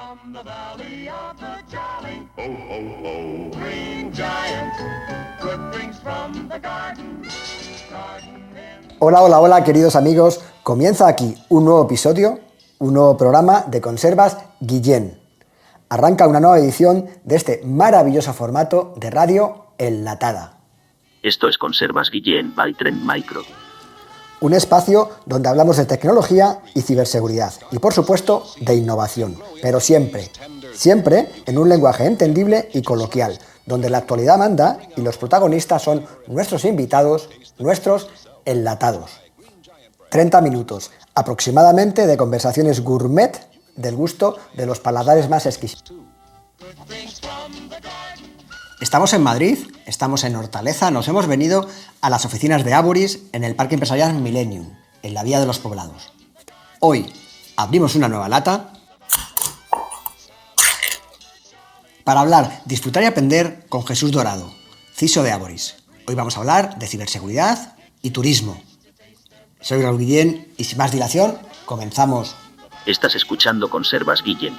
from the valley of the jolly. Ho, ho, ho. Green Giant, good things from the garden. Hola, hola, hola, queridos amigos. Comienza aquí un nuevo episodio, un nuevo programa de Conservas Guillén. Arranca una nueva edición de este maravilloso formato de radio enlatada. Esto es Conservas Guillén by Trend Micro. Un espacio donde hablamos de tecnología y ciberseguridad y, por supuesto, de innovación, pero siempre en un lenguaje entendible y coloquial, donde la actualidad manda y los protagonistas son nuestros invitados, nuestros enlatados. 30 minutos aproximadamente de conversaciones gourmet del gusto de los paladares más exquisitos. Estamos en Madrid, estamos en Hortaleza, nos hemos venido a las oficinas de Aboris en el Parque Empresarial Millennium, en la Vía de los Poblados. Hoy abrimos una nueva lata para hablar, disfrutar y aprender con Jesús Dorado, CISO de Aboris. Hoy vamos a hablar de ciberseguridad y turismo. Soy Raúl Guillén y sin más dilación, comenzamos. Estás escuchando Conservas Guillén.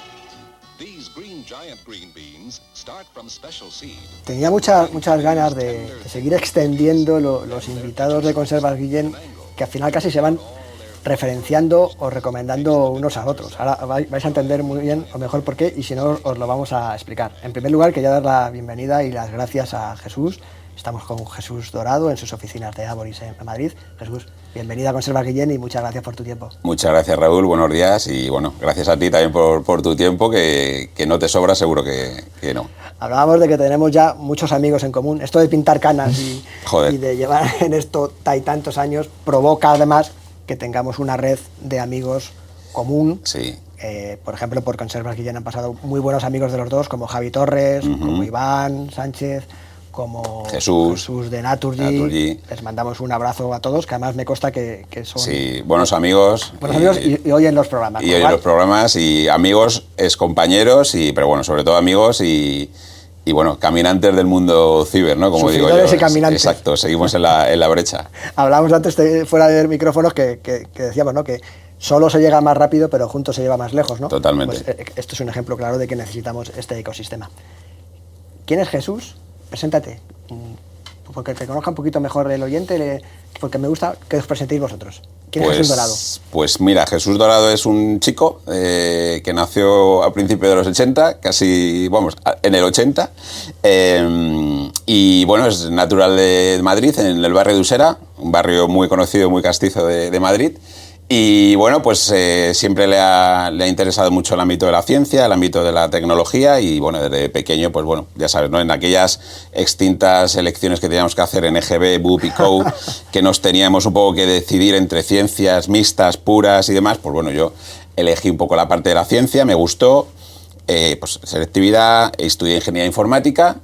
Tenía muchas ganas de seguir extendiendo los invitados de Conservas Guillén, que al final casi se van referenciando o recomendando unos a otros. Ahora vais a entender muy bien o mejor por qué, y si no os lo vamos a explicar. En primer lugar, quería dar la bienvenida y las gracias a Jesús. Estamos con Jesús Dorado en sus oficinas de Aboris en Madrid. Jesús, bienvenido a Conservas Guillén y muchas gracias por tu tiempo. Muchas gracias, Raúl, buenos días y bueno, gracias a ti también por tu tiempo, que no te sobra, seguro que no. Hablábamos de que tenemos ya muchos amigos en común. Esto de pintar canas y de llevar en esto tantos años provoca además que tengamos una red de amigos común. Sí. Por ejemplo, por Conservas Guillén han pasado muy buenos amigos de los dos, como Javi Torres, como Iván Sánchez, como Jesús de Naturgy. Les mandamos un abrazo a todos, que además me consta que son... Sí, buenos amigos. Buenos amigos y oyen los programas. Y oyen los programas y amigos, excompañeros, pero bueno, sobre todo amigos y bueno, caminantes del mundo ciber, ¿no? Como digo yo. Y caminantes. Exacto, seguimos en la brecha. Hablábamos antes, fuera de micrófonos, que decíamos, ¿no?, que solo se llega más rápido, pero juntos se lleva más lejos, ¿no? Totalmente. Pues esto es un ejemplo claro de que necesitamos este ecosistema. ¿Quién es Jesús? Preséntate, porque te conozca un poquito mejor el oyente, porque me gusta que os presentéis vosotros. ¿Quién es Jesús Dorado? Pues mira, Jesús Dorado es un chico que nació a principios de los 80, casi, vamos, en el 80, y bueno, es natural de Madrid, en el barrio de Usera, un barrio muy conocido, muy castizo de Madrid. Y bueno, pues siempre le ha interesado mucho el ámbito de la ciencia, el ámbito de la tecnología y bueno, desde pequeño, pues bueno, ya sabes, ¿no? En aquellas extintas elecciones que teníamos que hacer en EGB, BUP y COU, que nos teníamos un poco que decidir entre ciencias mixtas, puras y demás, pues bueno, yo elegí un poco la parte de la ciencia, me gustó. Pues selectividad, estudié ingeniería informática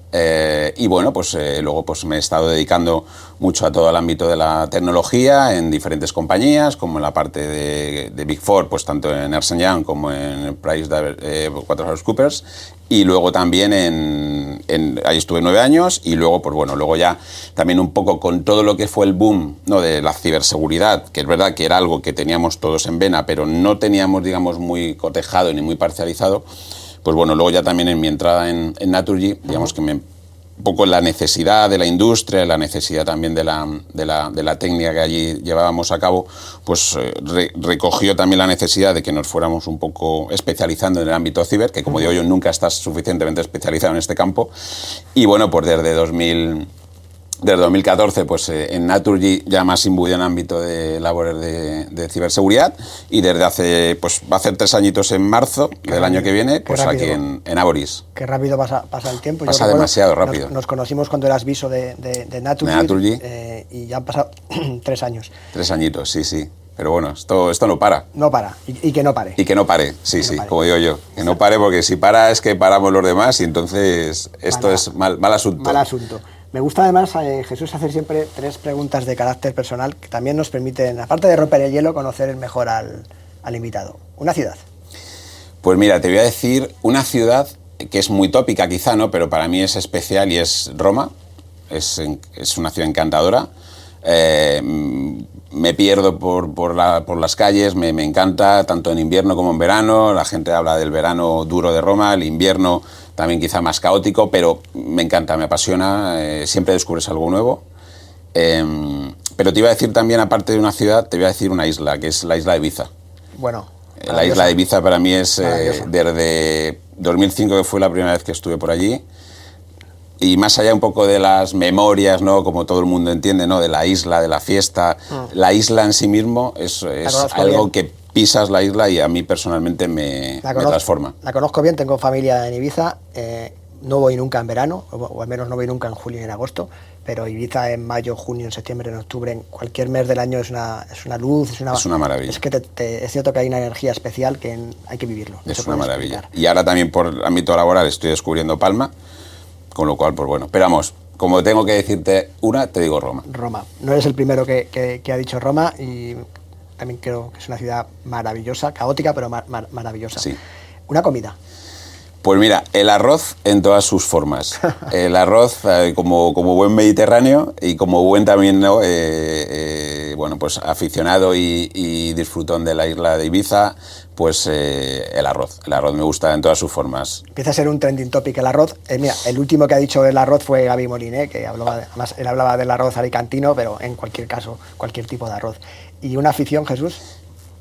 y bueno, pues luego pues me he estado dedicando mucho a todo el ámbito de la tecnología en diferentes compañías, como en la parte de Big Four, pues tanto en Ernst & Young como en PricewaterhouseCoopers, y luego también ahí estuve 9 años y luego pues bueno, luego ya también un poco con todo lo que fue el boom, ¿no?, de la ciberseguridad, que es verdad que era algo que teníamos todos en vena, pero no teníamos, digamos, muy cotejado ni muy parcializado. Pues bueno, luego ya también en mi entrada en Naturgy, digamos que un poco la necesidad de la industria, la necesidad también de la técnica que allí llevábamos a cabo, pues recogió también la necesidad de que nos fuéramos un poco especializando en el ámbito ciber, que como digo yo, nunca estás suficientemente especializado en este campo. Y bueno, pues desde 2014, pues en Naturgy ya más imbuido en ámbito de labores de ciberseguridad, y desde hace, pues va a hacer 3 añitos en marzo del año que viene, pues aquí en Aboris. Qué rápido pasa el tiempo. Pasa demasiado rápido. Nos conocimos cuando eras viso de Naturgy, y ya han pasado 3 años. 3 añitos, sí. Pero bueno, esto no para. No para, y que no pare. Y que no pare, sí, como digo yo. Que no pare, porque si para es que paramos los demás y entonces esto es mal asunto. Mal asunto. Me gusta además, Jesús, hacer siempre 3 preguntas de carácter personal que también nos permiten, aparte de romper el hielo, conocer mejor al invitado. ¿Una ciudad? Pues mira, te voy a decir una ciudad que es muy tópica quizá, ¿no?, pero para mí es especial y es Roma. Es una ciudad encantadora. me pierdo por las calles, me encanta, tanto en invierno como en verano. La gente habla del verano duro de Roma, el invierno también quizá más caótico, pero me encanta, me apasiona, siempre descubres algo nuevo. Pero te iba a decir también, aparte de una ciudad, te voy a decir una isla, que es la isla de Ibiza. Bueno, la isla de Ibiza para mí es, desde 2005, que fue la primera vez que estuve por allí, y más allá un poco de las memorias, ¿no? Como todo el mundo entiende, ¿no? De la isla, de la fiesta, la isla en sí mismo es algo que pisas la isla y a mí personalmente me transforma. La conozco bien, tengo familia en Ibiza, no voy nunca en verano, o al menos no voy nunca en julio y en agosto, pero Ibiza en mayo, junio, en septiembre, en octubre, en cualquier mes del año es una luz, es una maravilla. Es que es cierto que hay una energía especial que hay que vivirlo. Es una maravilla. Explicar. Y ahora también por ámbito laboral estoy descubriendo Palma, con lo cual, pues bueno, pero vamos, como tengo que decirte una, te digo Roma. Roma. No eres el primero que ha dicho Roma y también creo que es una ciudad maravillosa, caótica, pero maravillosa. Sí. Una comida. Pues mira, el arroz en todas sus formas. El arroz como buen mediterráneo y como buen también, ¿no? Bueno, pues aficionado y disfrutón de la isla de Ibiza, pues el arroz. El arroz me gusta en todas sus formas. Empieza a ser un trending topic el arroz. Mira, el último que ha dicho el arroz fue Gaby Moliné, que además él hablaba del arroz alicantino, pero en cualquier caso, cualquier tipo de arroz. ¿Y una afición, Jesús?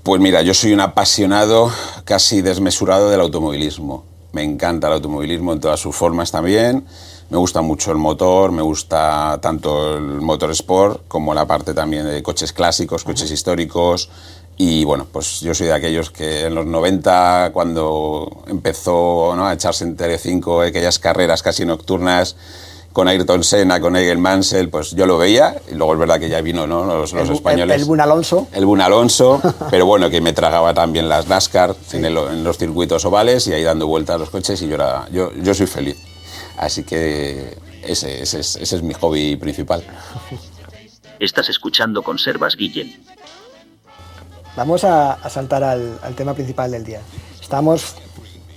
Pues mira, yo soy un apasionado casi desmesurado del automovilismo. Me encanta el automovilismo en todas sus formas también. Me gusta mucho el motor, me gusta tanto el motor sport como la parte también de coches clásicos, coches históricos. Y bueno, pues yo soy de aquellos que en los 90, cuando empezó, ¿no? A echarse en Telecinco aquellas carreras casi nocturnas con Ayrton Senna, con Nigel Mansell, pues yo lo veía, y luego es verdad que ya vino, ¿no? los españoles. El Bun Alonso. El Bun Alonso, pero bueno, que me tragaba también las NASCAR, sí, en los circuitos ovales y ahí dando vueltas a los coches y yo soy feliz. Así que ese es mi hobby principal. Estás escuchando Conservas Guillén. Vamos a saltar al tema principal del día. Estamos,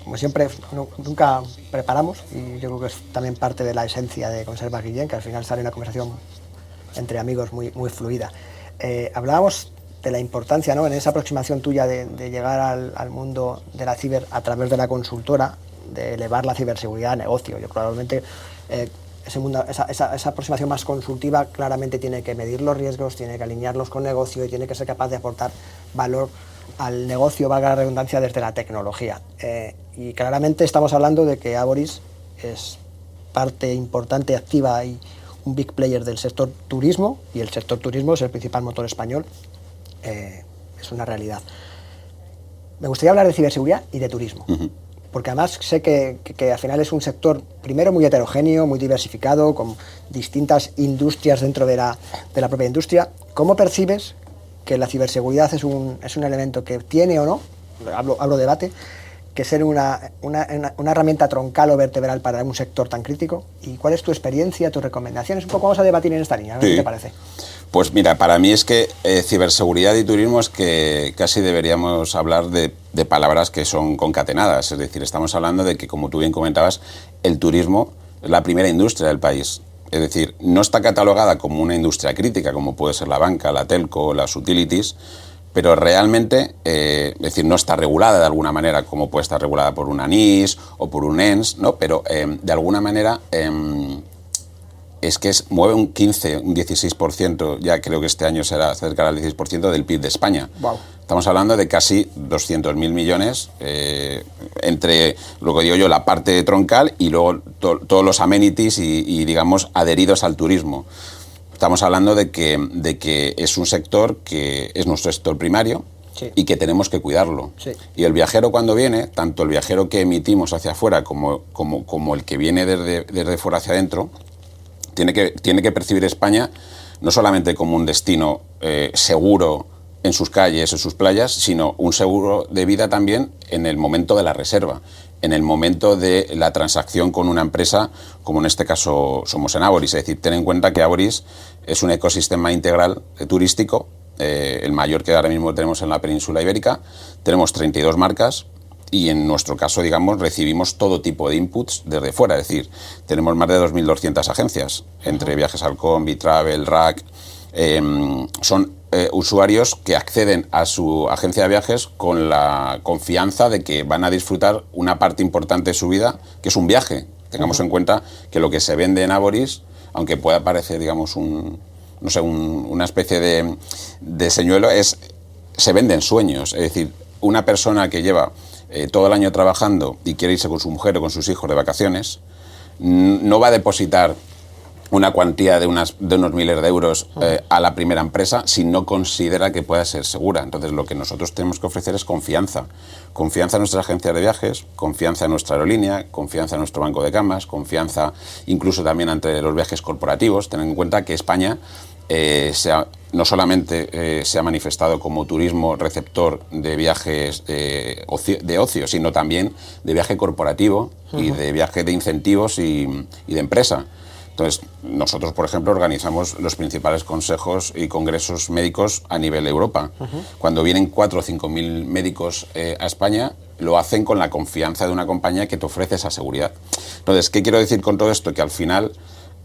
como siempre, nunca preparamos y yo creo que es también parte de la esencia de Conservas Guillén, que al final sale una conversación entre amigos muy fluida. Hablábamos de la importancia, ¿no? En esa aproximación tuya de llegar al mundo de la ciber a través de la consultora, de elevar la ciberseguridad a negocio. Yo probablemente ese mundo, esa aproximación más consultiva claramente tiene que medir los riesgos, tiene que alinearlos con negocio y tiene que ser capaz de aportar valor al negocio, valga la redundancia, desde la tecnología. Y claramente estamos hablando de que Aboris es parte importante, activa y un big player del sector turismo, y el sector turismo es el principal motor español. Es una realidad. Me gustaría hablar de ciberseguridad y de turismo, porque además sé que al final es un sector, primero, muy heterogéneo, muy diversificado, con distintas industrias dentro de la propia industria. ¿Cómo percibes que la ciberseguridad es un elemento que tiene o no, hablo debate, que ser una herramienta troncal o vertebral para un sector tan crítico? ¿Y cuál es tu experiencia, tus recomendaciones? Un poco vamos a debatir en esta línea, a ver qué te parece. Pues mira, para mí es que ciberseguridad y turismo es que casi deberíamos hablar de palabras que son concatenadas. Es decir, estamos hablando de que, como tú bien comentabas, el turismo es la primera industria del país. Es decir, no está catalogada como una industria crítica, como puede ser la banca, la telco, las utilities, pero realmente, es decir, no está regulada de alguna manera, como puede estar regulada por una NIS o por un ENS, ¿no? Pero de alguna manera es que mueve un 15, un 16%, ya creo que este año será cerca del 16% del PIB de España. Wow. Estamos hablando de casi 200.000 millones entre, lo que digo yo, la parte troncal y luego todos los amenities y, digamos, adheridos al turismo. Estamos hablando de que es un sector que es nuestro sector primario, sí, y que tenemos que cuidarlo. Sí. Y el viajero, cuando viene, tanto el viajero que emitimos hacia afuera como el que viene desde fuera hacia adentro, tiene que percibir España no solamente como un destino seguro en sus calles, en sus playas, sino un seguro de vida también en el momento de la reserva, en el momento de la transacción con una empresa, como en este caso somos en Aboris. Es decir, ten en cuenta que Aboris es un ecosistema integral turístico, el mayor que ahora mismo tenemos en la península ibérica. Tenemos 32 marcas y en nuestro caso, digamos, recibimos todo tipo de inputs desde fuera. Es decir, tenemos más de 2.200 agencias, entre Viajes Halcón, Bitravel, RAC. Son usuarios que acceden a su agencia de viajes con la confianza de que van a disfrutar una parte importante de su vida, que es un viaje. Tengamos en cuenta que lo que se vende en Avoris, aunque pueda parecer, digamos, una especie de señuelo, se venden sueños. Es decir, una persona que lleva todo el año trabajando y quiere irse con su mujer o con sus hijos de vacaciones, no va a depositar una cuantía de unos miles de euros a la primera empresa si no considera que pueda ser segura. Entonces, lo que nosotros tenemos que ofrecer es confianza. Confianza en nuestras agencias de viajes, confianza en nuestra aerolínea, confianza en nuestro banco de camas, confianza incluso también ante los viajes corporativos. Ten en cuenta que España no solamente se ha manifestado como turismo receptor de viajes de ocio, sino también de viaje corporativo y de viaje de incentivos y de empresa. Entonces, nosotros, por ejemplo, organizamos los principales consejos y congresos médicos a nivel Europa. Cuando vienen 4 o 5 mil médicos a España, lo hacen con la confianza de una compañía que te ofrece esa seguridad. Entonces, ¿qué quiero decir con todo esto? Que al final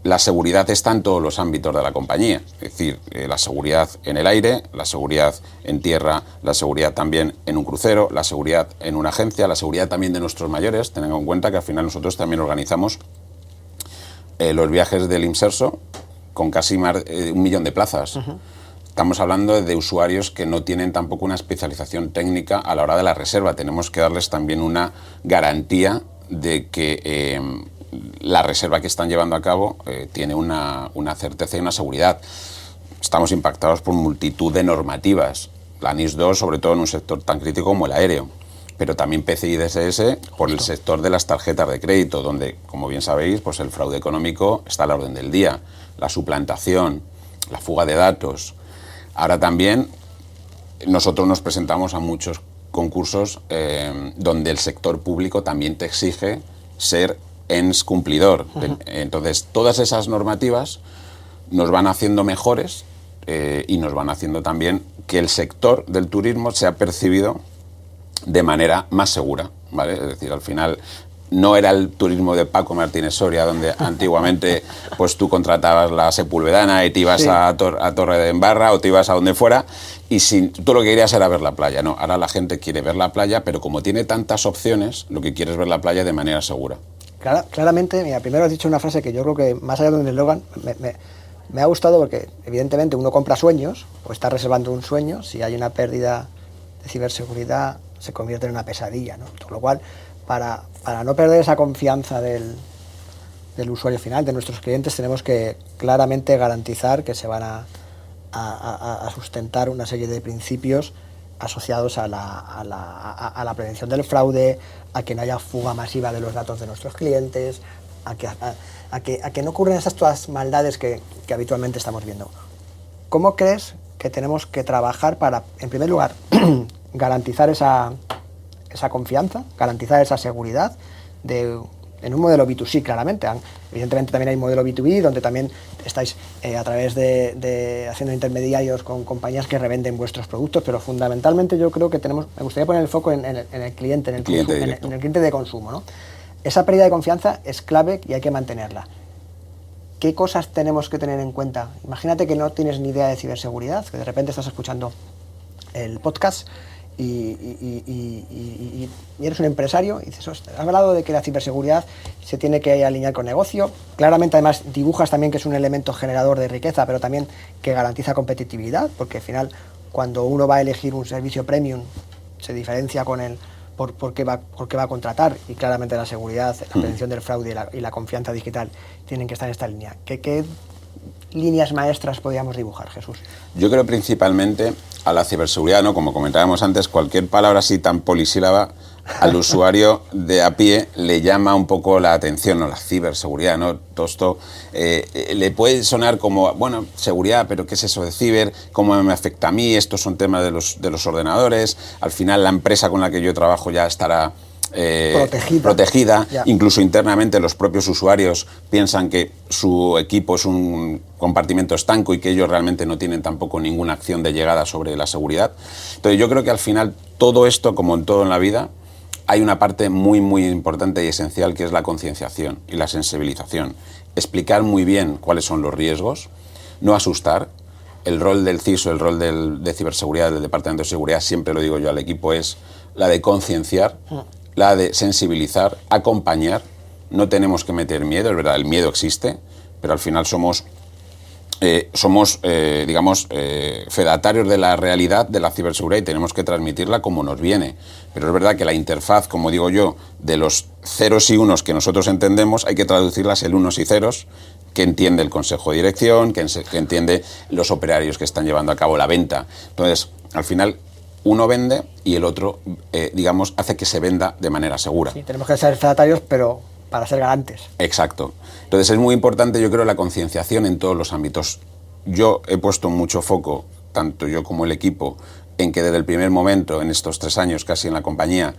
la seguridad está en todos los ámbitos de la compañía. Es decir, la seguridad en el aire, la seguridad en tierra, la seguridad también en un crucero, la seguridad en una agencia, la seguridad también de nuestros mayores. Tengan en cuenta que al final nosotros también organizamos los viajes del Imserso con casi más de 1 millón de plazas. Estamos hablando de usuarios que no tienen tampoco una especialización técnica a la hora de la reserva. Tenemos que darles también una garantía de que la reserva que están llevando a cabo tiene una certeza y una seguridad. Estamos impactados por multitud de normativas. La NIS2, sobre todo en un sector tan crítico como el aéreo. Pero también PCI y DSS por el sector de las tarjetas de crédito, donde, como bien sabéis, pues el fraude económico está a la orden del día, la suplantación, la fuga de datos. Ahora también nosotros nos presentamos a muchos concursos donde el sector público también te exige ser ENS cumplidor. Entonces, todas esas normativas nos van haciendo mejores y nos van haciendo también que el sector del turismo sea percibido de manera más segura, ¿vale? Es decir, al final no era el turismo de Paco Martínez Soria, donde antiguamente pues tú contratabas la Sepulvedana y te ibas a Torre de Embarra o te ibas a donde fuera y tú lo que querías era ver la playa. No, ahora la gente quiere ver la playa, pero como tiene tantas opciones, lo que quiere es ver la playa de manera segura. Claramente, mira, primero has dicho una frase que yo creo que más allá de un eslogan me ha gustado porque evidentemente uno compra sueños o está reservando un sueño. Si hay una pérdida de ciberseguridad se convierte en una pesadilla, ¿no? Con lo cual, para no perder esa confianza del usuario final, de nuestros clientes, tenemos que claramente garantizar que se van a sustentar una serie de principios asociados a la prevención del fraude, a que no haya fuga masiva de los datos de nuestros clientes, a que no ocurran esas todas maldades que habitualmente estamos viendo. ¿Cómo crees que tenemos que trabajar para, en primer lugar, garantizar esa confianza, garantizar esa seguridad en un modelo B2C, claramente? Evidentemente también hay modelo B2B, donde también estáis a través de haciendo intermediarios con compañías que revenden vuestros productos, pero fundamentalmente yo creo que me gustaría poner el foco en el cliente, en el cliente de consumo, ¿no? Esa pérdida de confianza es clave y hay que mantenerla. ¿Qué cosas tenemos que tener en cuenta? Imagínate que no tienes ni idea de ciberseguridad, que de repente estás escuchando el podcast y eres un empresario y dices, has hablado de que la ciberseguridad se tiene que alinear con negocio. Claramente, además, dibujas también que es un elemento generador de riqueza, pero también que garantiza competitividad, porque al final, cuando uno va a elegir un servicio premium, se diferencia con el por qué va a contratar, y claramente la seguridad, la prevención del fraude y la confianza digital tienen que estar en esta línea. ¿Qué líneas maestras podríamos dibujar, Jesús? Yo creo principalmente a la ciberseguridad, ¿no? Como comentábamos antes, cualquier palabra así tan polisílaba al usuario de a pie le llama un poco la atención, ¿no? La ciberseguridad, ¿no? Todo esto le puede sonar como, bueno, seguridad, pero ¿qué es eso de ciber? ¿Cómo me afecta a mí? Estos son temas de los ordenadores. Al final la empresa con la que yo trabajo ya estará protegida. Incluso internamente los propios usuarios piensan que su equipo es un compartimento estanco y que ellos realmente no tienen tampoco ninguna acción de llegada sobre la seguridad. Entonces yo creo que al final todo esto, como en todo en la vida, hay una parte muy muy importante y esencial que es la concienciación y la sensibilización. Explicar muy bien cuáles son los riesgos, no asustar, el rol del CISO, el rol de ciberseguridad, del Departamento de Seguridad, siempre lo digo yo al equipo, es la de concienciar, la de sensibilizar, acompañar. No tenemos que meter miedo, es verdad, el miedo existe, pero al final somos fedatarios de la realidad de la ciberseguridad y tenemos que transmitirla como nos viene. Pero es verdad que la interfaz, como digo yo, de los ceros y unos que nosotros entendemos, hay que traducirlas en unos y ceros que entiende el consejo de dirección, que entiende los operarios que están llevando a cabo la venta. Entonces, al final, uno vende y el otro, hace que se venda de manera segura. Sí, tenemos que ser fedatarios, pero para ser garantes. Exacto. Entonces es muy importante, yo creo, la concienciación en todos los ámbitos. Yo he puesto mucho foco, tanto yo como el equipo, en que desde el primer momento, en estos 3 años casi en la compañía,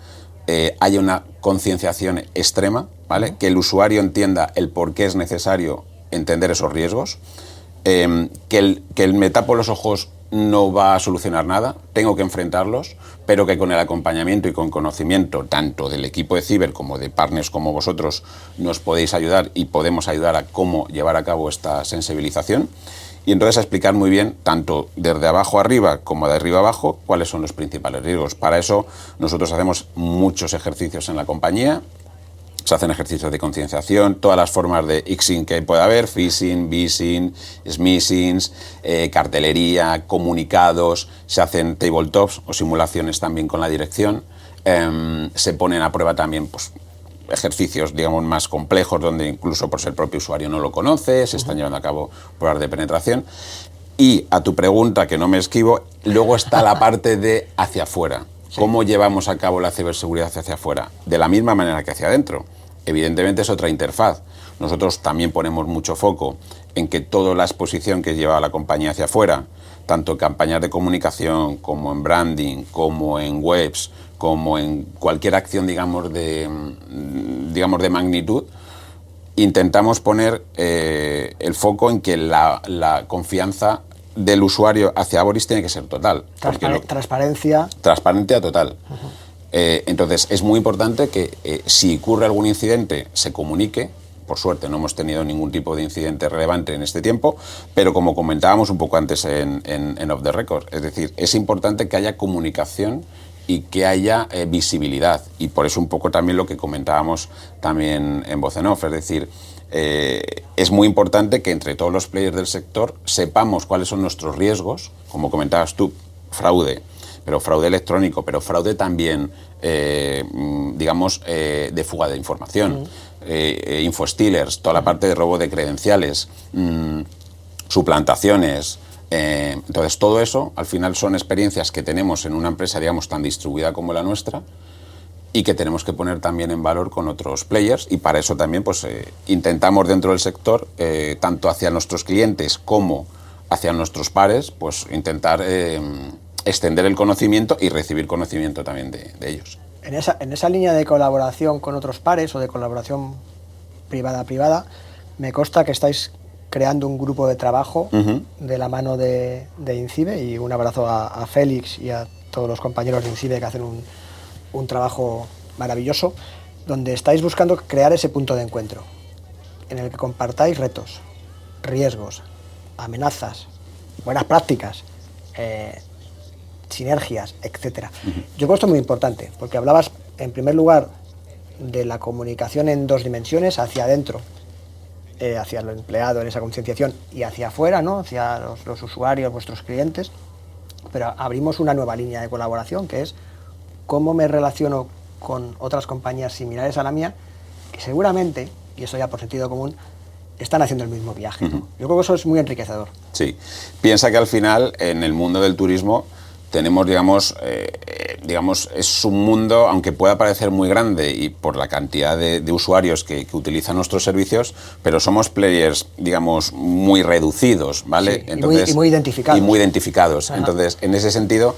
haya una concienciación extrema, ¿vale? Que el usuario entienda el por qué es necesario entender esos riesgos, que el me tapo los ojos no va a solucionar nada, tengo que enfrentarlos, pero que con el acompañamiento y con conocimiento tanto del equipo de ciber como de partners como vosotros nos podéis ayudar y podemos ayudar a cómo llevar a cabo esta sensibilización y entonces a explicar muy bien, tanto desde abajo arriba como de arriba abajo, cuáles son los principales riesgos. Para eso nosotros hacemos muchos ejercicios en la compañía. Se hacen ejercicios de concienciación, todas las formas de Xing que pueda haber, phishing, vishing, smishing, cartelería, comunicados, se hacen tabletops o simulaciones también con la dirección, se ponen a prueba también pues, ejercicios más complejos donde incluso por ser el propio usuario no lo conoce, se están llevando a cabo pruebas de penetración. Y a tu pregunta, que no me esquivo, luego está la parte de hacia afuera. Sí. ¿Cómo llevamos a cabo la ciberseguridad hacia afuera? De la misma manera que hacia adentro. Evidentemente es otra interfaz. Nosotros también ponemos mucho foco en que toda la exposición que lleva la compañía hacia afuera, tanto en campañas de comunicación, como en branding, como en webs, como en cualquier acción, de magnitud, intentamos poner el foco en que la confianza del usuario hacia Aboris tiene que ser total. Transparencia. Transparencia total. Entonces, es muy importante que si ocurre algún incidente, se comunique. Por suerte, no hemos tenido ningún tipo de incidente relevante en este tiempo, pero como comentábamos un poco antes en Off the Record, es decir, es importante que haya comunicación y que haya visibilidad. Y por eso un poco también lo que comentábamos también en Voz en Off, es decir, es muy importante que entre todos los players del sector sepamos cuáles son nuestros riesgos, como comentabas tú, fraude, pero fraude electrónico, pero fraude también, de fuga de información, infostealers, toda la parte de robo de credenciales, suplantaciones. Entonces, todo eso, al final, son experiencias que tenemos en una empresa, tan distribuida como la nuestra, y que tenemos que poner también en valor con otros players, y para eso también intentamos dentro del sector, tanto hacia nuestros clientes como hacia nuestros pares, pues intentar extender el conocimiento y recibir conocimiento también de ellos. En esa línea de colaboración con otros pares o de colaboración privada, me consta que estáis creando un grupo de trabajo de la mano de INCIBE, y un abrazo a Félix y a todos los compañeros de INCIBE que hacen un trabajo maravilloso, donde estáis buscando crear ese punto de encuentro en el que compartáis retos, riesgos, amenazas, buenas prácticas, sinergias, etcétera. Yo creo que esto es muy importante, porque hablabas en primer lugar de la comunicación en 2 dimensiones, hacia adentro, hacia el empleado en esa concienciación, y hacia afuera, ¿no? Hacia los usuarios, vuestros clientes, pero abrimos una nueva línea de colaboración, que es cómo me relaciono con otras compañías similares a la mía, que seguramente, y eso ya por sentido común, están haciendo el mismo viaje, ¿no? Yo creo que eso es muy enriquecedor. Sí, piensa que al final en el mundo del turismo tenemos, es un mundo, aunque pueda parecer muy grande y por la cantidad de usuarios que utilizan nuestros servicios, pero somos players, muy reducidos, ¿vale? Sí, entonces, y muy identificados. Y muy identificados. Ajá. Entonces, en ese sentido,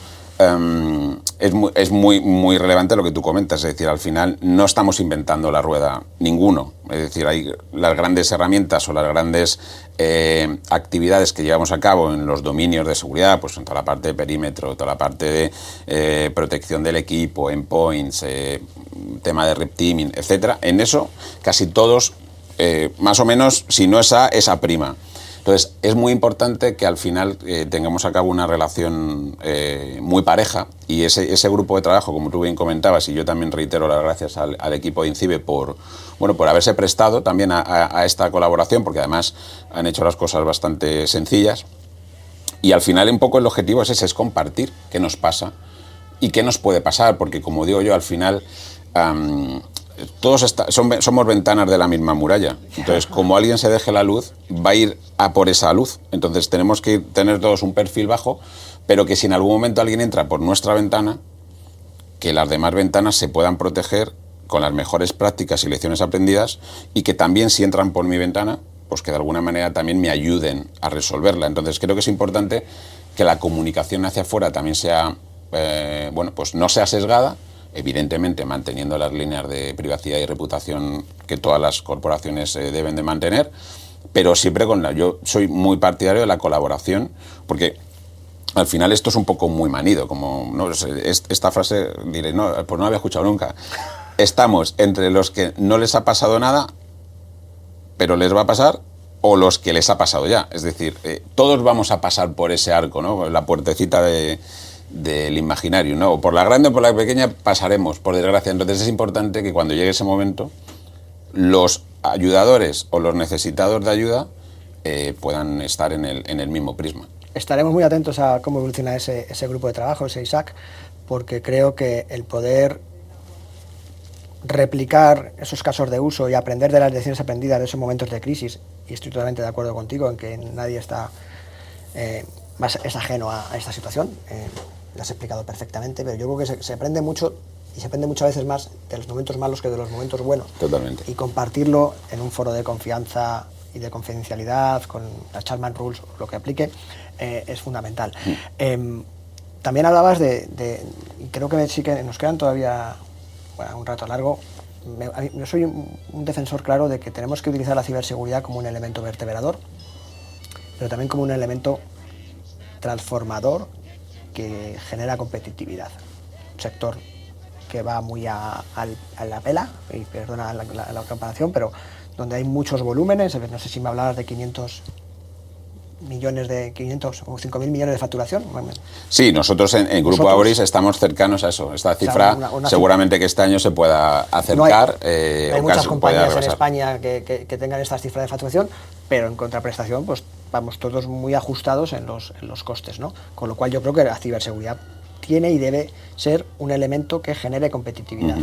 es muy relevante lo que tú comentas, es decir, al final no estamos inventando la rueda, ninguno. Es decir, hay las grandes herramientas o las grandes actividades que llevamos a cabo en los dominios de seguridad, pues en toda la parte de perímetro, toda la parte de protección del equipo, endpoints, tema de red teaming, etcétera. En eso casi todos, más o menos, si no es A, es A'. Entonces, es muy importante que al final tengamos a cabo una relación muy pareja, y ese grupo de trabajo, como tú bien comentabas, y yo también reitero las gracias al equipo de INCIBE por haberse prestado también a esta colaboración, porque además han hecho las cosas bastante sencillas. Y al final un poco el objetivo es ese, es compartir qué nos pasa y qué nos puede pasar, porque como digo yo, al final todos somos ventanas de la misma muralla. Entonces, como alguien se deje la luz, va a ir a por esa luz. Entonces tenemos que tener todos un perfil bajo, pero que si en algún momento alguien entra por nuestra ventana, que las demás ventanas se puedan proteger con las mejores prácticas y lecciones aprendidas, y que también si entran por mi ventana, pues que de alguna manera también me ayuden a resolverla. Entonces creo que es importante que la comunicación hacia afuera también sea, pues no sea sesgada, evidentemente manteniendo las líneas de privacidad y reputación que todas las corporaciones deben de mantener, pero siempre yo soy muy partidario de la colaboración, porque al final esto es un poco muy manido, como ¿no? Esta frase diré, no, pues no la había escuchado nunca. Estamos entre los que no les ha pasado nada, pero les va a pasar, o los que les ha pasado ya. Es decir, todos vamos a pasar por ese arco, ¿no? La puertecita del imaginario, ¿no? O por la grande o por la pequeña pasaremos, por desgracia. Entonces es importante que cuando llegue ese momento, los ayudadores o los necesitados de ayuda puedan estar en el mismo prisma. Estaremos muy atentos a cómo evoluciona ese grupo de trabajo, ese ISAC, porque creo que el poder replicar esos casos de uso y aprender de las lecciones aprendidas de esos momentos de crisis, y estoy totalmente de acuerdo contigo en que nadie es ajeno a esta situación, lo has explicado perfectamente, pero yo creo que se aprende mucho, y se aprende muchas veces más de los momentos malos que de los momentos buenos. Totalmente. Y compartirlo en un foro de confianza y de confidencialidad, con las Chartman Rules, lo que aplique, es fundamental. También hablabas y creo que sí que nos quedan todavía un rato largo. Yo soy un defensor claro de que tenemos que utilizar la ciberseguridad como un elemento vertebrador, pero también como un elemento transformador que genera competitividad. Un sector que va muy a la pela, y perdona la comparación, pero donde hay muchos volúmenes. No sé si me hablabas de 500 o 5.000 millones de facturación. Sí, nosotros en Grupo Aboris estamos cercanos a eso. Esta cifra, o sea, seguramente que este año se pueda acercar. No hay muchas compañías en España que tengan estas cifras de facturación, pero en contraprestación pues vamos todos muy ajustados en los costes, ¿no? Con lo cual yo creo que la ciberseguridad tiene y debe ser un elemento que genere competitividad.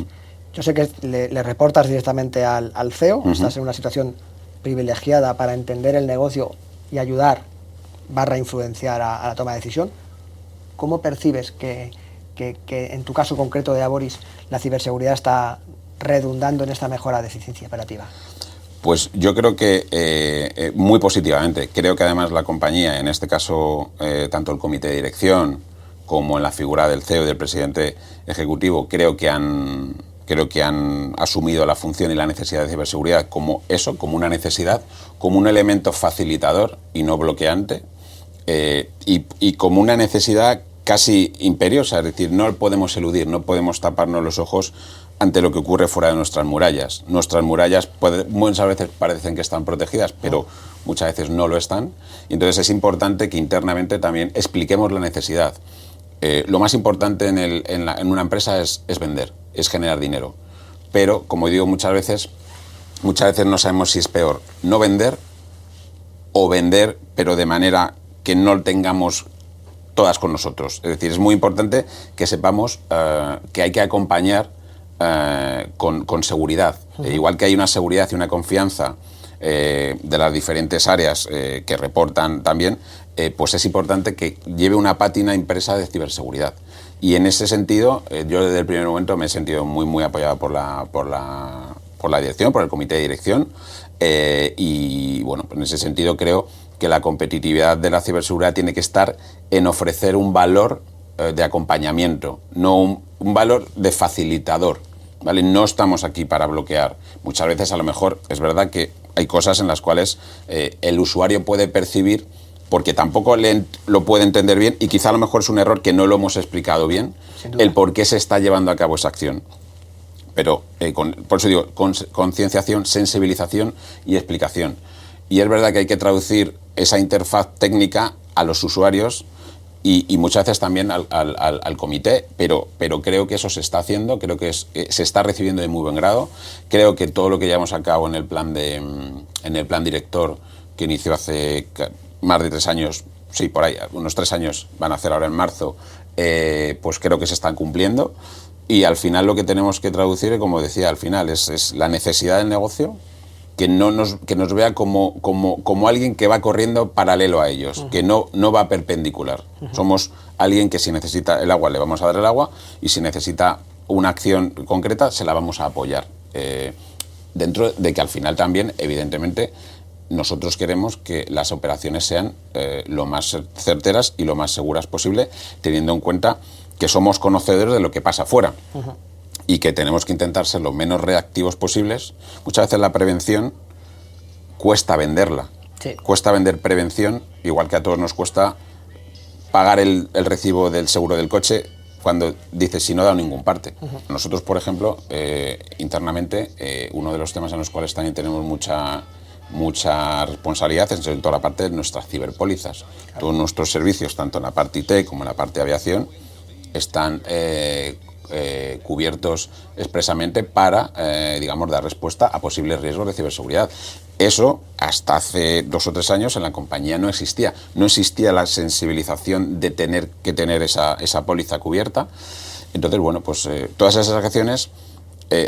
Yo sé que le reportas directamente al CEO, estás en una situación privilegiada para entender el negocio y ayudar / influenciar a la toma de decisión. ¿Cómo percibes que en tu caso concreto de Aboris la ciberseguridad está redundando en esta mejora de eficiencia operativa? Pues yo creo que muy positivamente. Creo que además la compañía, en este caso tanto el comité de dirección como en la figura del CEO y del presidente ejecutivo, creo que han asumido la función y la necesidad de ciberseguridad como eso, como una necesidad, como un elemento facilitador y no bloqueante, y como una necesidad casi imperiosa, es decir, no podemos eludir, no podemos taparnos los ojos ante lo que ocurre fuera de nuestras murallas. Nuestras murallas muchas veces parecen que están protegidas, pero muchas veces no lo están, y entonces es importante que internamente también expliquemos la necesidad. Lo más importante en una empresa es vender, es generar dinero. Pero, como digo muchas veces no sabemos si es peor no vender o vender, pero de manera que no tengamos todas con nosotros. Es decir, es muy importante que sepamos que hay que acompañar con seguridad. Igual que hay una seguridad y una confianza de las diferentes áreas que reportan también, pues es importante que lleve una pátina impresa de ciberseguridad. Y en ese sentido, yo desde el primer momento me he sentido muy apoyado por la dirección, por el comité de dirección, y bueno, en ese sentido creo que la competitividad de la ciberseguridad tiene que estar en ofrecer un valor de acompañamiento, no un valor de facilitador, ¿vale? No estamos aquí para bloquear. Muchas veces a lo mejor es verdad que hay cosas en las cuales el usuario puede percibir, porque tampoco lo puede entender bien, y quizá a lo mejor es un error que no lo hemos explicado bien, el por qué se está llevando a cabo esa acción. Pero, por eso digo, concienciación, sensibilización y explicación. Y es verdad que hay que traducir esa interfaz técnica a los usuarios y muchas veces también al comité, pero creo que eso se está haciendo, creo que se está recibiendo de muy buen grado. Creo que todo lo que llevamos a cabo en el plan director que inició hace más de 3 años, sí, por ahí, unos 3 años van a hacer ahora en marzo, pues creo que se están cumpliendo. Y al final lo que tenemos que traducir, como decía, al final es la necesidad del negocio, que nos vea como alguien que va corriendo paralelo a ellos, que no va perpendicular. Somos alguien que si necesita el agua le vamos a dar el agua y si necesita una acción concreta se la vamos a apoyar. Dentro de que al final también, evidentemente, nosotros queremos que las operaciones sean lo más certeras y lo más seguras posible, teniendo en cuenta que somos conocedores de lo que pasa afuera. Y que tenemos que intentar ser lo menos reactivos posibles. Muchas veces la prevención cuesta venderla. Sí. Cuesta vender prevención, igual que a todos nos cuesta pagar el recibo del seguro del coche cuando dices si no he dado ningún parte. Nosotros, por ejemplo, internamente, uno de los temas en los cuales también tenemos mucha responsabilidad es en toda la parte de nuestras ciberpólizas. Claro. Todos nuestros servicios, tanto en la parte IT como en la parte de aviación, están cubiertos expresamente para, digamos, dar respuesta a posibles riesgos de ciberseguridad. Eso, hasta hace 2 o 3 años, en la compañía no existía. No existía la sensibilización de tener que tener esa póliza cubierta. Entonces, bueno, pues todas esas acciones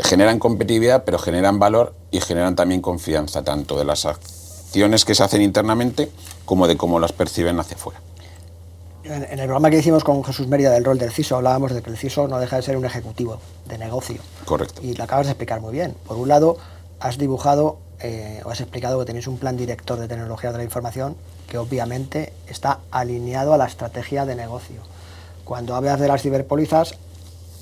generan competitividad, pero generan valor y generan también confianza, tanto de las acciones que se hacen internamente como de cómo las perciben hacia afuera. En el programa que hicimos con Jesús Mérida del rol del CISO hablábamos de que el CISO no deja de ser un ejecutivo de negocio. Correcto. Y lo acabas de explicar muy bien. Por un lado, has dibujado o has explicado que tenéis un plan director de tecnología de la información que obviamente está alineado a la estrategia de negocio. Cuando hablas de las ciberpólizas,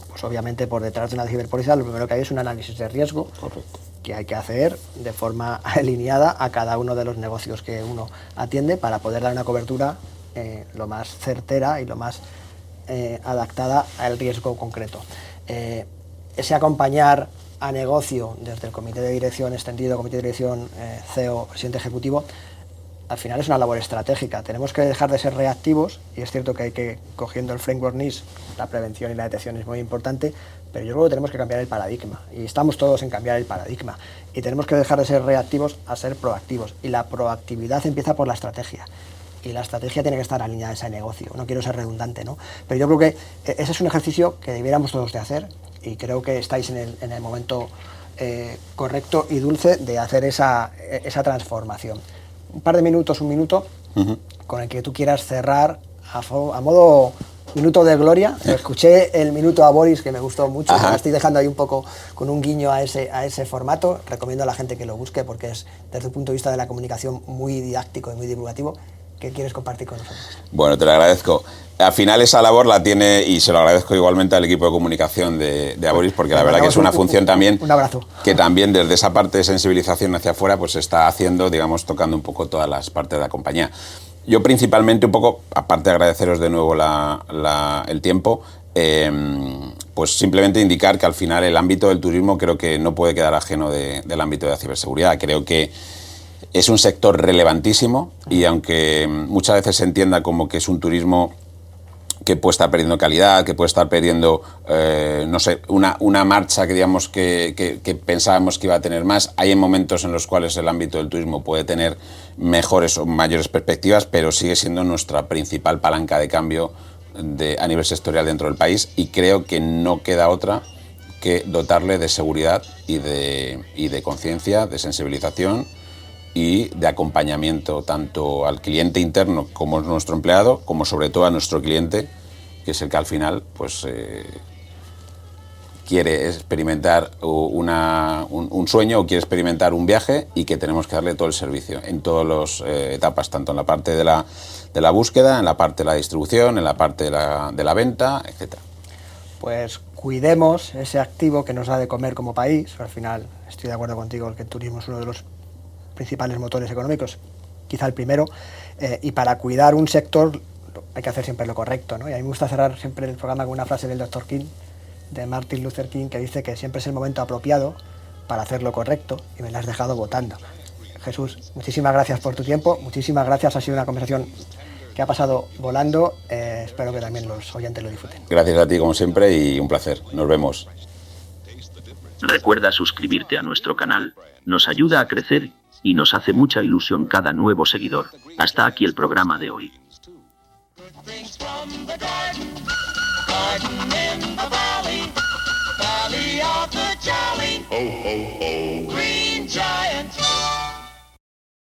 pues obviamente por detrás de una ciberpóliza lo primero que hay es un análisis de riesgo. Correcto. Que hay que hacer de forma alineada a cada uno de los negocios que uno atiende para poder dar una cobertura lo más certera y lo más adaptada al riesgo concreto. Ese acompañar a negocio desde el comité de dirección extendido, comité de dirección, CEO, presidente ejecutivo, al final es una labor estratégica. Tenemos que dejar de ser reactivos, y es cierto que hay que, cogiendo el framework NIST, la prevención y la detección es muy importante, pero yo creo que tenemos que cambiar el paradigma, y estamos todos en cambiar el paradigma, y tenemos que dejar de ser reactivos a ser proactivos, y la proactividad empieza por la estrategia. Y la estrategia tiene que estar alineada a ese negocio. No quiero ser redundante, ¿no? Pero yo creo que ese es un ejercicio que debiéramos todos de hacer y creo que estáis en el momento correcto y dulce de hacer esa transformación. Un par de minutos, un minuto, con el que tú quieras cerrar a modo minuto de gloria. Escuché el minuto a Boris, que me gustó mucho. Me estoy dejando ahí un poco con un guiño a ese formato. Recomiendo a la gente que lo busque porque es, desde el punto de vista de la comunicación, muy didáctico y muy divulgativo. ¿Qué quieres compartir con nosotros? Bueno, te lo agradezco. Al final esa labor la tiene, y se lo agradezco igualmente al equipo de comunicación de Aboris, porque la verdad que es una función también un abrazo. Que también desde esa parte de sensibilización hacia afuera pues se está haciendo, digamos, tocando un poco todas las partes de la compañía. Yo principalmente un poco, aparte de agradeceros de nuevo el tiempo, pues simplemente indicar que al final el ámbito del turismo creo que no puede quedar ajeno del ámbito de la ciberseguridad. Creo que es un sector relevantísimo y aunque muchas veces se entienda como que es un turismo que puede estar perdiendo calidad, que puede estar perdiendo, no sé, una marcha que digamos que pensábamos que iba a tener más, hay momentos en los cuales el ámbito del turismo puede tener mejores o mayores perspectivas, pero sigue siendo nuestra principal palanca de cambio a nivel sectorial dentro del país y creo que no queda otra que dotarle de seguridad y de conciencia, de sensibilización y de acompañamiento tanto al cliente interno como nuestro empleado, como sobre todo a nuestro cliente, que es el que al final pues quiere experimentar un sueño o quiere experimentar un viaje y que tenemos que darle todo el servicio en todas las etapas, tanto en la parte de la búsqueda, en la parte de la distribución, en la parte de la venta, etc. Pues cuidemos ese activo que nos da de comer como país. Al final estoy de acuerdo contigo que el turismo es uno de los principales motores económicos, quizá el primero, y para cuidar un sector hay que hacer siempre lo correcto, ¿no? Y a mí me gusta cerrar siempre el programa con una frase del Dr. King, de Martin Luther King, que dice que siempre es el momento apropiado para hacer lo correcto y me la has dejado votando. Jesús, muchísimas gracias por tu tiempo, muchísimas gracias, ha sido una conversación que ha pasado volando, espero que también los oyentes lo disfruten. Gracias a ti como siempre y un placer, nos vemos. Recuerda suscribirte a nuestro canal, nos ayuda a crecer y nos hace mucha ilusión cada nuevo seguidor. Hasta aquí el programa de hoy. Things from the garden, garden in the valley, valley of the jolly. Ho, ho, ho.